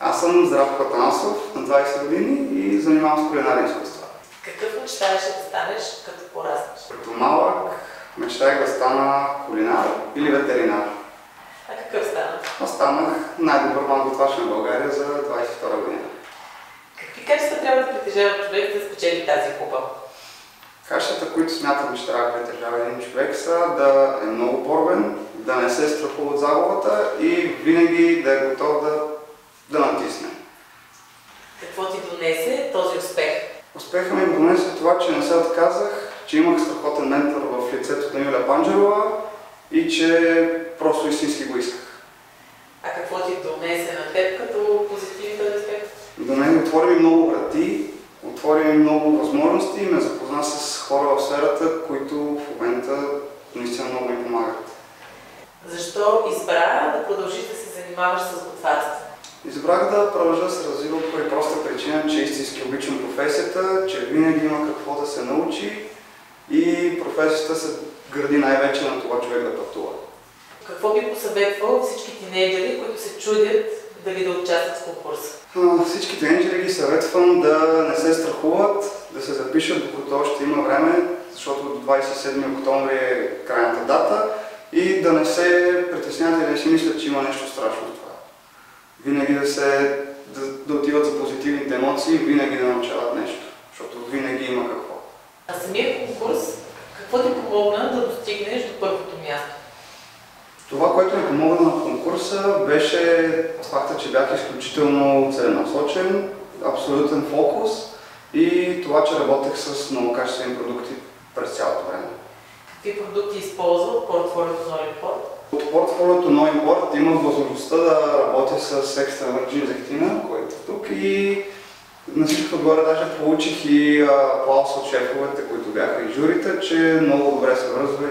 Аз съм Здравко Атанасов, на 20 години и занимавам с кулинарни изкуства. Какъв мечтаеш да станеш, като пораснеш? Като малък мечтах да стана кулинар или ветеринар. А какъв стана? Аз станах най-добър манготвач на България за 22 година. Какви качества трябва да притежава човек да спечели тази купа? Качествата, които смятам, че трябва да притежава един човек, са да е много борбен, да не се страхува от загубата и винаги да е готов да натисне. Какво ти донесе този успех? Успехът ми донесе това, че не се отказах, че имах страхотен ментор в лицето на Юлия Панджерова и че просто истински го исках. А какво ти донесе на теб като позитивен този успех? До мен отвори ми много врати, отвори ми много възможности и ме запозна с хора в сферата, които в момента наистина много ми помагат. Защо избра да продължиш да се занимаваш с готварство? Избрах да продължа да се развивам по проста причина, че истински обичам професията, че винаги има какво да се научи и професията се гради най-вече на това човек да пътува. Какво би посъветвал всички тинейджери, които се чудят дали да участват в конкурса? Всички тинейджери ги съветвам да не се страхуват, да се запишат докато още има време, защото до 27 октомври е крайната дата и да не се притесняват и да не си мислят, че има нещо страшно в това. Винаги да отиват за позитивните емоции, винаги да научават нещо, защото винаги има какво. А самия конкурс, какво ти помогна да достигнеш до първото място? Това, което ми помогна на конкурса, беше факта, че бях изключително целенасочен, абсолютен фокус и това, че работех с много качествени продукти през цялото време. Какви продукти използва от портфолиото No Import? От портфолиото No Import имах възможността да работя с екстра върджин зехтина, който е тук и на всичко отгоре даже получих и аплаус от шефовете, които бяха и журите, че много добре се връзва